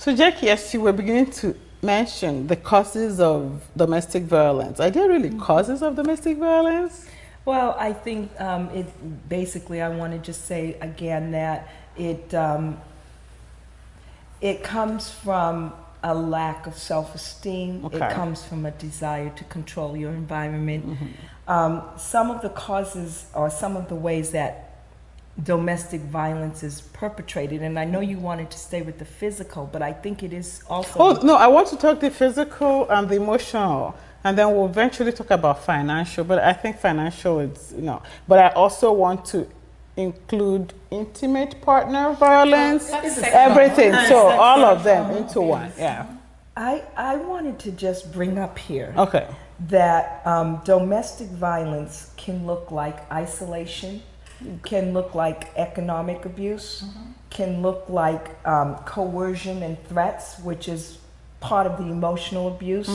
So, Jackie, as you were beginning to mention the causes of domestic violence, are there really causes of domestic violence? Well, I think basically I want to just say again that it comes from a lack of self-esteem. Okay. It comes from a desire to control your environment. Some of the causes or some of the ways that domestic violence is perpetrated, and I know you wanted to stay with the physical, but I think it is also... Oh, no, I want to talk the physical and the emotional, and then we'll eventually talk about financial, but I think financial is, but I also want to include intimate partner violence, everything, so all of them into one, yeah. I wanted to just bring up here Okay. that domestic violence can look like isolation, can look like economic abuse, can look like coercion and threats, which is part of the emotional abuse,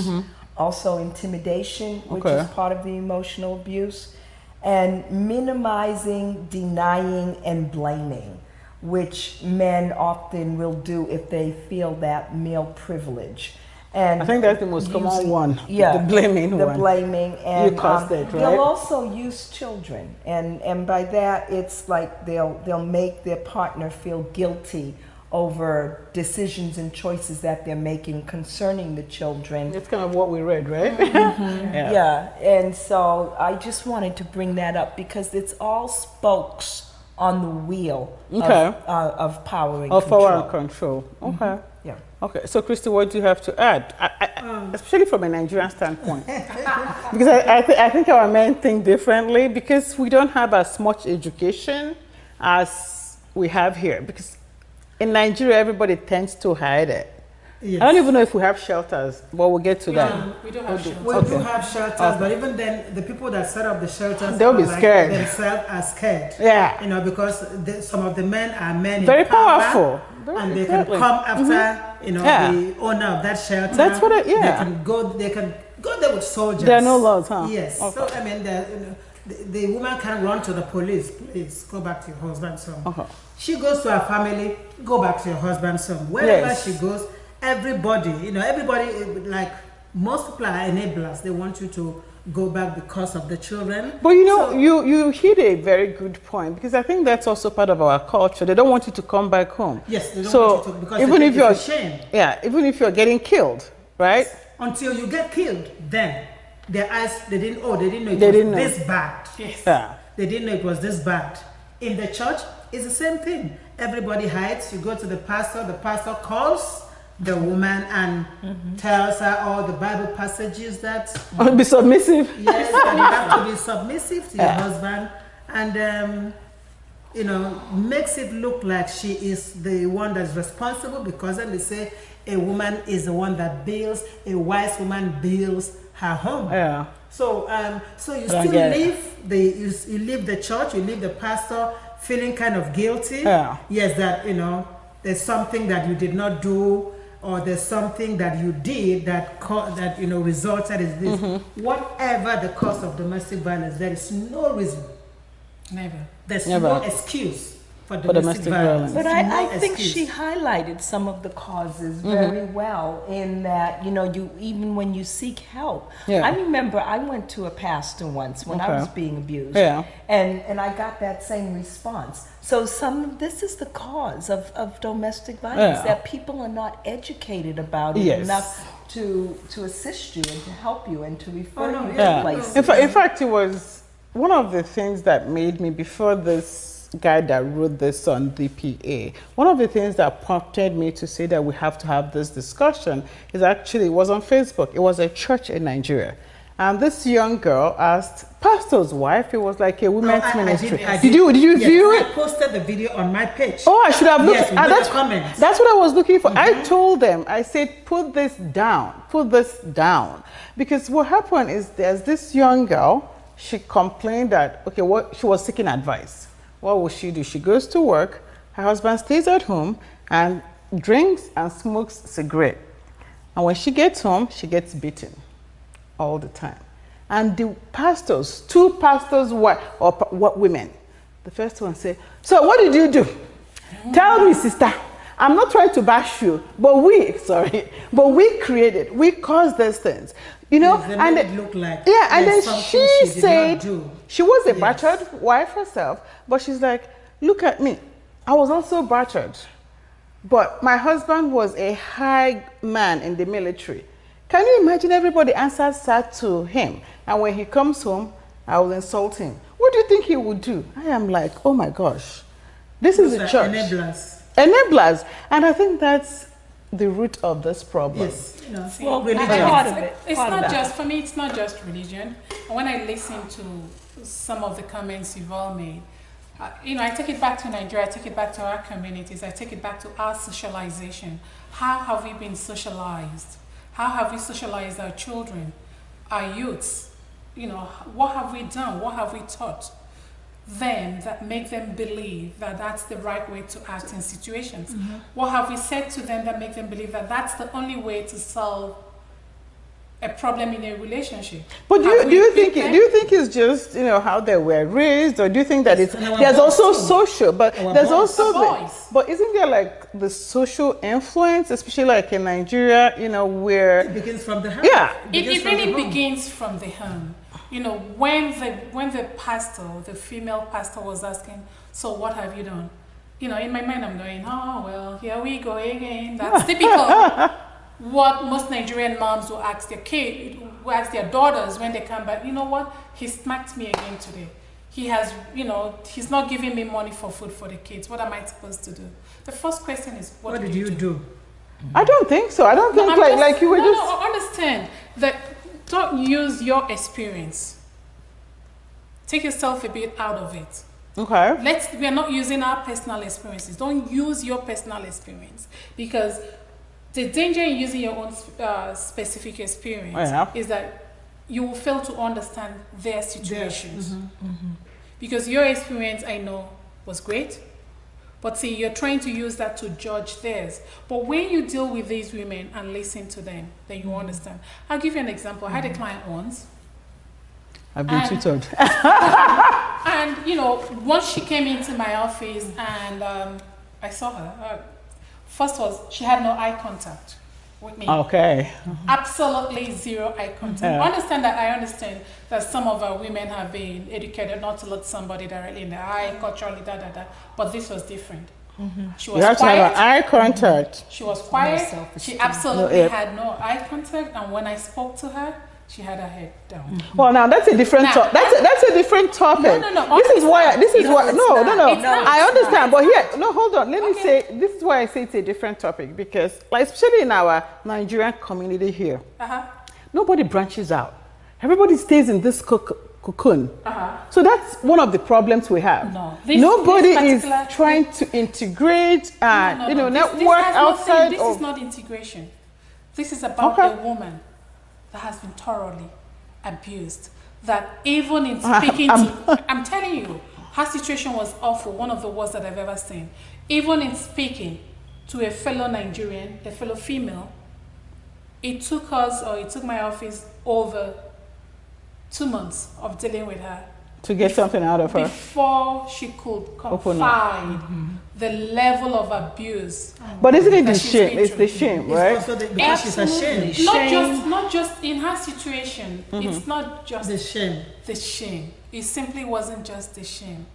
also intimidation, which is part of the emotional abuse, and minimizing, denying, and blaming, which men often will do if they feel that male privilege. And I think that's the most common one, yeah, the blaming one. The blaming, and you caused it, right? They'll also use children, and by that it's like they'll make their partner feel guilty over decisions and choices that they're making concerning the children. It's kind of what we read, right? Yeah, and so I just wanted to bring that up because it's all spokes on the wheel of power and control. Power and control. Okay. Yeah. Okay, so Christy, what do you have to add? Especially from a Nigerian standpoint. Because I think our men think differently because we don't have as much education as we have here. Because in Nigeria, everybody tends to hide it. Yes. I don't even know if we have shelters, but we'll get to that. We don't have shelters. We do have shelters, but even then, the people that set up the shelters, they'll be scared. Themselves are scared. Yeah. Because some of the men are men very in power, powerful. And they can come after, the owner of that shelter. That's what They can go there with soldiers. There are no laws, huh? Yes. Okay. So, I mean, the woman can run to the police. Please, go back to your husband's home. She goes to her family, go back to your husband's home. Wherever she goes, everybody, like most people are enablers. They want you to go back because of the children. But you hit a very good point because I think that's also part of our culture. They don't want you to come back home. Yes, they don't want you to because even if you're ashamed. Yeah, even if you're getting killed, right? Until you get killed, then their eyes they didn't know it was this bad. Yes. Yeah. They didn't know it was this bad. In the church, it's the same thing. Everybody hides. You go to the pastor calls the woman and tells her all the Bible passages that be submissive. Yes, and you have to be submissive to your husband, and makes it look like she is the one that's responsible, because then they say a woman is the one that builds, a wise woman builds her home. Yeah. So you still leave the church, you leave the pastor feeling kind of guilty. Yeah. Yes, that there's something that you did not do, or there's something that you did that resulted in this. Whatever the cause of domestic violence, there is no reason. Never. There's no excuse for domestic violence. But I think she highlighted some of the causes very well in that, you even when you seek help. Yeah. I remember I went to a pastor once when I was being abused. Yeah. And I got that same response. So this is the cause of domestic violence, that people are not educated about it enough to assist you and to help you and to refer you to places. In fact, it was one of the things that made me, before this guy that wrote this on DPA, one of the things that prompted me to say that we have to have this discussion is actually, it was on Facebook. It was a church in Nigeria. And this young girl asked pastor's wife, it was like a women's ministry. Did you view it? I posted the video on my page. Oh, I should have looked at the comments. That's what I was looking for. I told them, I said, put this down. Because what happened is there's this young girl, she complained that, she was seeking advice. What will she do? She goes to work, her husband stays at home and drinks and smokes cigarette. And when she gets home, she gets beaten all the time. And the pastors, two pastors, women, the first one say, so what did you do? Tell me, sister. I'm not trying to bash you, but we created, we caused these things, you know, yes, and it looked like and then she said she was a yes. battered wife herself, but she's like, look at me, I was also battered, but my husband was a high man in the military. Can you imagine everybody answers that to him, and when he comes home, I will insult him. What do you think he would do? I am like, oh my gosh, this is a church. Enablers. And I think that's the root of this problem. Yes. You know, well, part of it. It's not just, for me, it's not just religion. When I listen to some of the comments you've all made, you know, I take it back to Nigeria, I take it back to our communities, I take it back to our socialization. How have we been socialized? How have we socialized our children, our youths? You know, what have we done? What have we taught them that make them believe that that's the right way to act in situations? Mm-hmm. What have we said to them that make them believe that that's the only way to solve a problem in a relationship? But do you think it's just, you know, how they were raised, or do you think that there's also social, but there's also but isn't there like the social influence, especially like in Nigeria, you know, where it begins from the home. Yeah, it really begins from the home. You know, when the pastor, the female pastor, was asking, so what have you done? You know, in my mind I'm going, oh well, here we go again. That's typical. What most Nigerian moms will ask their kid, will ask their daughters when they come back. You know what? He smacked me again today. He has, you know, he's not giving me money for food for the kids. What am I supposed to do? The first question is, what did you do? I don't think so. I don't think like you were just. No, understand that. Don't use your experience. Take yourself a bit out of it. Okay. We are not using our personal experiences. Don't use your personal experience, because the danger in using your own specific experience is that you will fail to understand their situations. Yes. Mm-hmm. Mm-hmm. Because your experience, I know, was great, but see, you're trying to use that to judge theirs. But when you deal with these women and listen to them, then you understand. I'll give you an example. I had a client once. I've been tutored. And, you know, once she came into my office and I saw her, first was she had no eye contact with me. Okay. Absolutely zero eye contact. Yeah. I understand that some of our women have been educated not to look somebody directly in the eye, culturally, but this was different. Mm-hmm. She was quiet. To have an eye contact. She was quiet. She absolutely had no eye contact, and when I spoke to her, she had her head down. Mm-hmm. Well, now that's a different topic. That's a different topic. No. This is why. No. I understand, but here, hold on. Let me say. This is why I say it's a different topic, because, like, especially in our Nigerian community here, nobody branches out. Everybody stays in this cocoon. So that's one of the problems we have. Nobody is trying to integrate and network outside. This is not integration. This is about a woman that has been thoroughly abused. That even in speaking I'm telling you, her situation was awful, one of the worst that I've ever seen. Even in speaking to a fellow Nigerian, a fellow female, it took my office over 2 months of dealing with her to get something out of her before she could confide the level of abuse. But isn't it the shame? It's the shame, right? Because she's ashamed. Not just in her situation. It's not just the shame. The shame. It simply wasn't just the shame.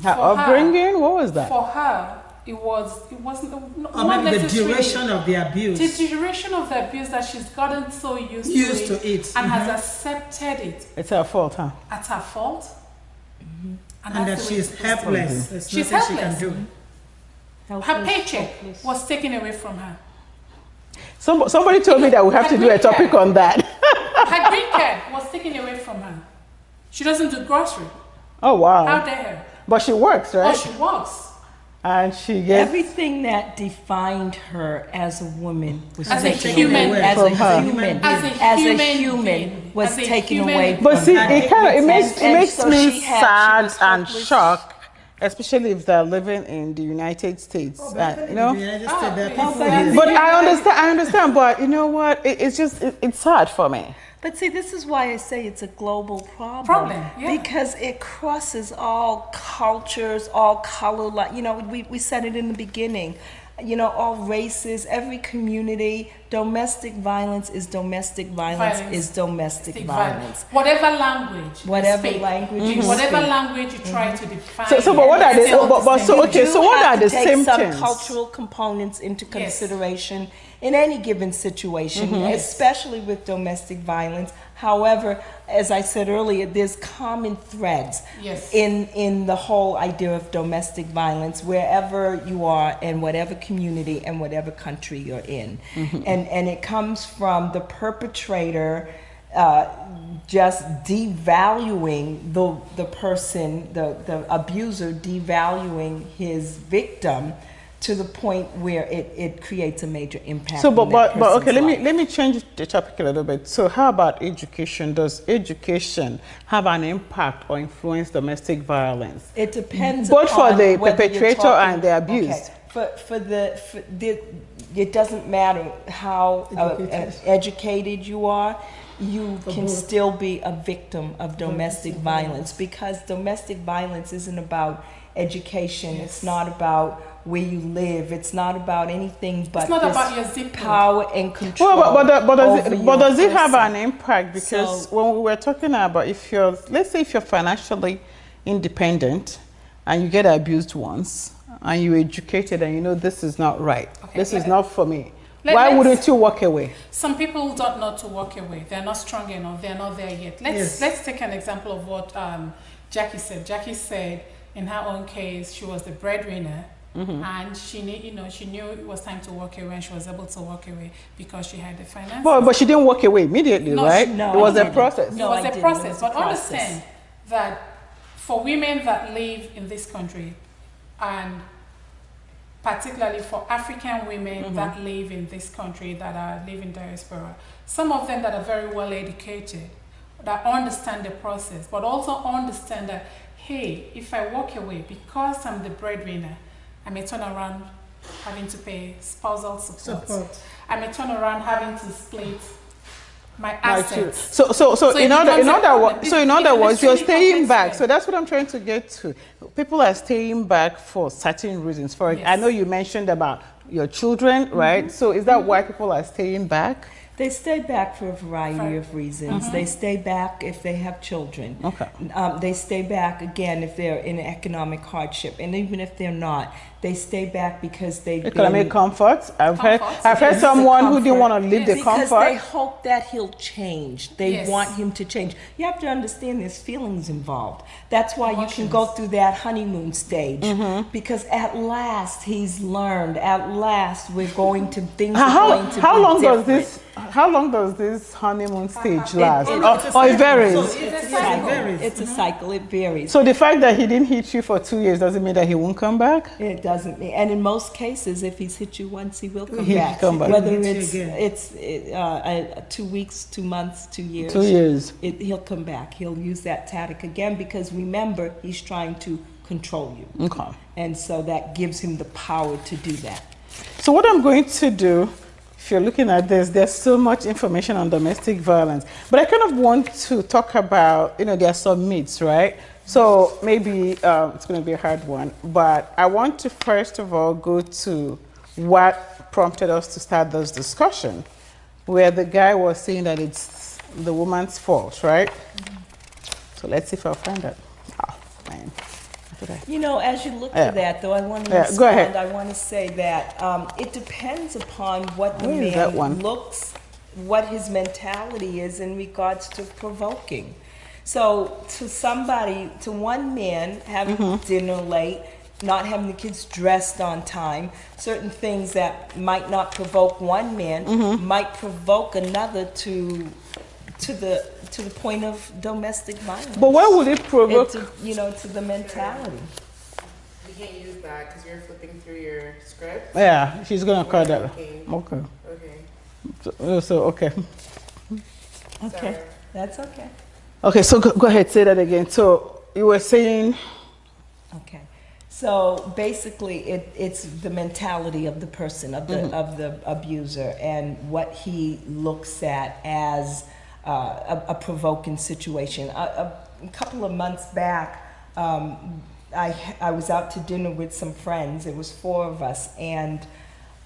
Her upbringing. What was that? For her, it wasn't. Not maybe the duration of the abuse. The duration of the abuse that she's gotten so used to it and has accepted it. It's her fault, huh? It's her fault. And that she's helpless. There's she's nothing helpless. she can do. Her paycheck was taken away from her. Somebody told me that we have to do a topic on that. Her green card was taken away from her. She doesn't do grocery. Oh, wow. How dare her? But she works, right? Oh, she works. And she gets everything that defined her as a woman was as a human, was taken away. But see, it makes me sad and shocked, especially if they're living in the United States. But I understand. But you know what? It's sad for me. But see, this is why I say it's a global problem. Because it crosses all cultures, all color. We said it in the beginning. you know, all races, every community. Domestic violence is domestic violence, is domestic violence. Whatever language, whatever you speak, language, you whatever speak. language you try to define. So but what are the so what are the symptoms? Some cultural components into consideration in any given situation, especially with domestic violence. However, as I said earlier, there's common threads in the whole idea of domestic violence wherever you are and whatever community and whatever country you're in. And it comes from the perpetrator just devaluing the person, the abuser devaluing his victim to the point where it creates a major impact. So, but okay, let me change the topic a little bit. So, how about education? Does education have an impact or influence domestic violence? It depends both upon for the whether perpetrator and the abused. Okay. It doesn't matter how educated you are. You can still be a victim of domestic violence, because domestic violence isn't about education. It's not about where you live. It's not about anything but it's not about your zip power and control. But does it have an impact? Because when we were talking about, if you're, let's say if you're financially independent and you get abused once and you're educated and you know this is not right, this is not for me, why wouldn't you walk away? Some people don't know to walk away. They're not strong enough. They're not there yet. Let's take an example of what Jackie said. Jackie said in her own case, she was the breadwinner. And she knew it was time to walk away, and she was able to walk away because she had the finances. But she didn't walk away immediately, right? No, it was a process. It was a process. But understand that for women that live in this country, and particularly for African women that live in this country, that live in diaspora, some of them that are very well educated, that understand the process, but also understand that, hey, if I walk away because I'm the breadwinner, I may turn around having to pay spousal support. I may turn around having to split my assets. So in other words, you're staying back. So that's what I'm trying to get to. People are staying back for certain reasons. I know you mentioned about your children, right? So is that why people are staying back? They stay back for a variety of reasons. They stay back if they have children. They stay back, again, if they're in economic hardship. And even if they're not, they stay back because they've economic comfort. I've heard someone who didn't want to live the comfort. Because they hope that he'll change. They want him to change. You have to understand there's feelings involved. That's why you can go through that honeymoon stage. Because at last he's learned. At last things are going to be different. How long does this honeymoon stage last? Or it varies? It's a cycle. It varies. So the fact that he didn't hit you for 2 years doesn't mean that he won't come back? It doesn't mean. And in most cases, if he's hit you once, he will come back. Whether it's 2 weeks, 2 months, 2 years. 2 years. He'll come back. He'll use that tactic again, because remember, he's trying to control you. And so that gives him the power to do that. So what I'm going to do, if you're looking at this, there's so much information on domestic violence, but I kind of want to talk about, there are some myths, right? So maybe it's going to be a hard one, but I want to first of all go to what prompted us to start this discussion, where the guy was saying that it's the woman's fault, right? So let's see if I'll find that. Oh, man. As you look to that, though, I want to respond. Go ahead. I want to say that it depends upon what the man looks, what his mentality is in regards to provoking. So to one man, having dinner late, not having the kids dressed on time, certain things that might not provoke one man might provoke another to the point of domestic violence. But why would it provoke? To the mentality. You can't use that because you're flipping through your script. Yeah, she's gonna call that. Okay. Okay. Okay, that's okay. Okay, so go ahead, say that again. So you were saying. Okay. So basically, it's the mentality of the person, of the abuser, and what he looks at as a provoking situation. A couple of months back, I was out to dinner with some friends. It was 4 of us, and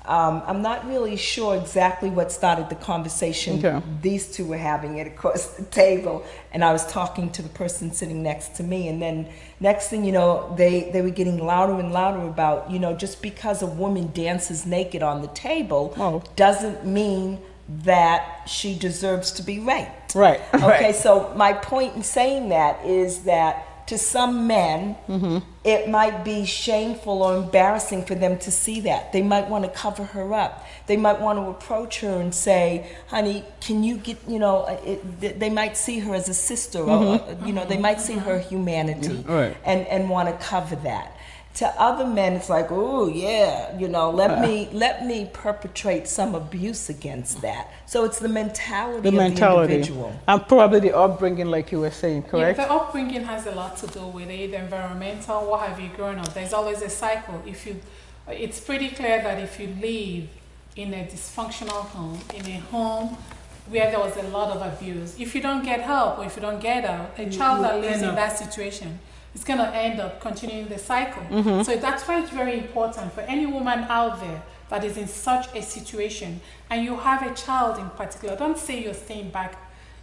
I'm not really sure exactly what started the conversation. Okay. These two were having it across the table, and I was talking to the person sitting next to me, and then next thing you know, they were getting louder and louder about, just because a woman dances naked on the table doesn't mean that she deserves to be raped. Right. Okay, so my point in saying that is that to some men, it might be shameful or embarrassing for them to see that. They might want to cover her up. They might want to approach her and say, honey, can you get, they might see her as a sister, or, they might see her humanity and want to cover that. To other men, it's like, oh yeah, let me perpetrate some abuse against that. So it's the mentality of the individual. And probably the upbringing, like you were saying, correct? Yeah, the upbringing has a lot to do with it, the environmental, what have you grown up. There's always a cycle. It's pretty clear that if you live in a dysfunctional home, in a home where there was a lot of abuse, if you don't get help or if you don't get out, a child that lives in that situation, it's going to end up continuing the cycle. So that's why it's very important for any woman out there that is in such a situation and you have a child in particular, don't say you're staying back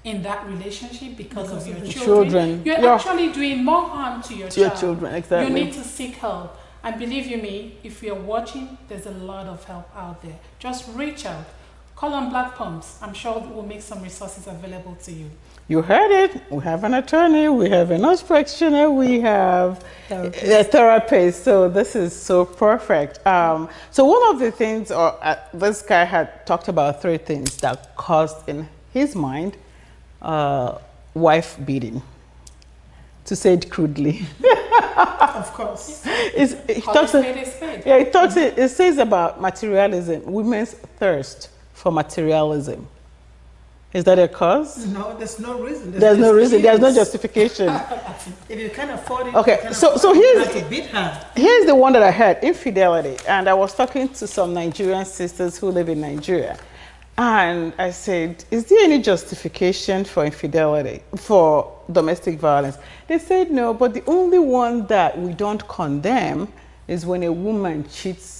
in that relationship because of your children. You're actually doing more harm to your children, exactly. You need to seek help. And believe you me, if you're watching, there's a lot of help out there. Just reach out. Call on Black Pumps. I'm sure we'll make some resources available to you. You heard it. We have an attorney, we have a nurse practitioner, we have a therapist. So this is so perfect. So one of the things, this guy had talked about 3 things that caused in his mind wife beating, to say it crudely. Of course. It says about materialism, women's thirst for materialism. Is that a cause? No, there's no reason. There's no reason. There's no justification. If you can't afford it, okay. So here's the one that I heard: infidelity. And I was talking to some Nigerian sisters who live in Nigeria, and I said, "Is there any justification for infidelity, for domestic violence?" They said no, but the only one that we don't condemn is when a woman cheats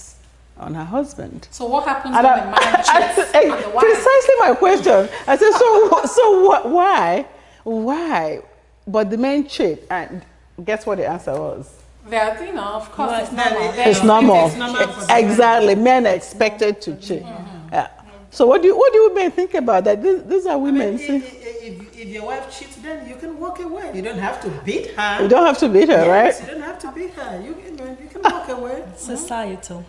on her husband. So what happens when a man cheats on the wife? Precisely my question. I said, so what? Why? But the men cheat, and guess what the answer was? Of course, it's normal. It's normal. Exactly. Men are expected to cheat. Yeah. So what do you men think about that? These are women. If your wife cheats, then you can walk away. You don't have to beat her. You don't have to beat her, right? You don't have to beat her. You can walk away. Societal.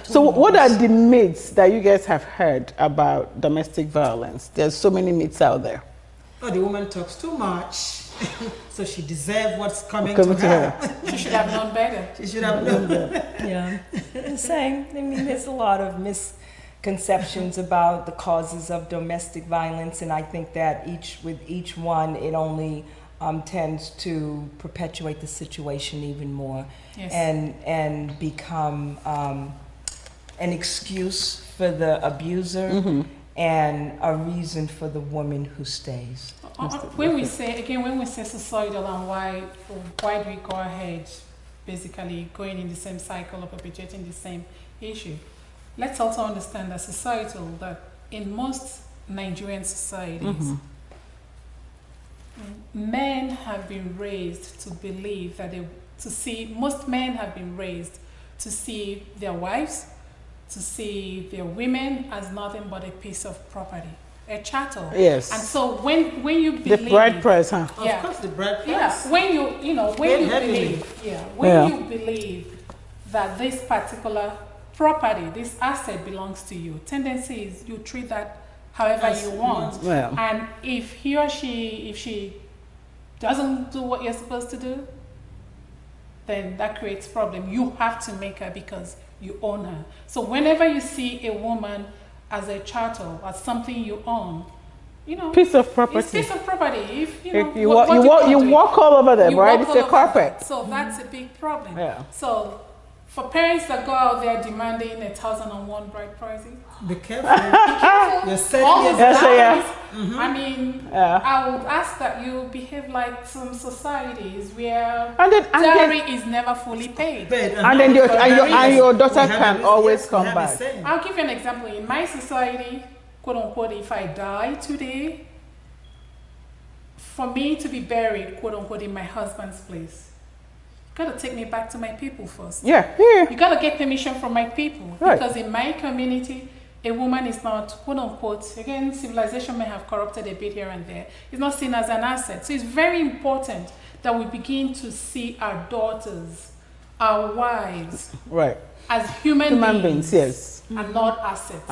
So what are the myths that you guys have heard about domestic violence? There's so many myths out there. Oh, the woman talks too much, so she deserves what's coming to her. She should have known better. She should have known better. Yeah, same. I mean, there's a lot of misconceptions about the causes of domestic violence, and I think that with each one, it only tends to perpetuate the situation even more. Yes. And become an excuse for the abuser and a reason for the woman who stays. When we say societal and why do we go ahead basically going in the same cycle or perpetuating the same issue, let's also understand that societal, that in most Nigerian societies, men have been raised to believe that most men have been raised to see their wives, to see their women as nothing but a piece of property, a chattel. Yes. And so when you believe the bride price, huh? Yeah. Of course, the bride price. Yeah. When you believe that this particular property, this asset belongs to you, tendency is you treat that however you want. Well. And if he or she doesn't do what you're supposed to do, then that creates problem. You have to make her because you own her. So whenever you see a woman as a chattel, as something you own, piece of property. It's piece of property. If you walk all over them, right? It's a carpet. So that's a big problem. Yeah. So For parents that go out there demanding 1,001 bride prices, be careful. You're setting yes, I mean, I would ask that you behave like some societies where dowry is never fully paid. And then your daughter can always come back. I'll give you an example. In my society, quote unquote, if I die today, for me to be buried, quote unquote, in my husband's place, you gotta take me back to my people first. Yeah. You gotta get permission from my people. Right. Because in my community, a woman is not, quote unquote, again, civilization may have corrupted a bit here and there, it's not seen as an asset. So it's very important that we begin to see our daughters, our wives, right, as human beings, yes, and not assets.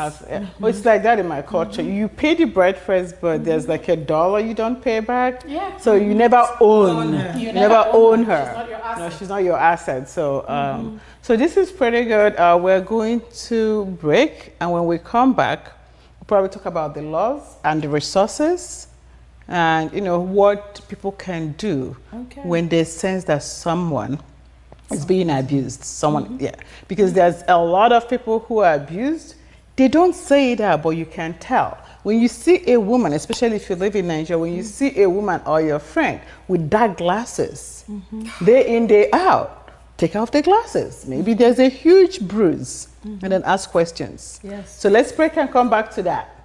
Well, it's like that in my culture. You pay the bride first, but there's like $1 you don't pay back. Yeah. So you never own her. You never own her. She's not your asset. No, she's not your asset. So, so this is pretty good. We're going to break, and when we come back, we'll probably talk about the laws and the resources, and what people can do when they sense that someone is being abused. Because there's a lot of people who are abused. They don't say it out, but you can tell. When you see a woman, especially if you live in Nigeria, when you see a woman or your friend with dark glasses, day in, day out, take off the glasses. Maybe there's a huge bruise, and then ask questions. Yes. So let's break and come back to that.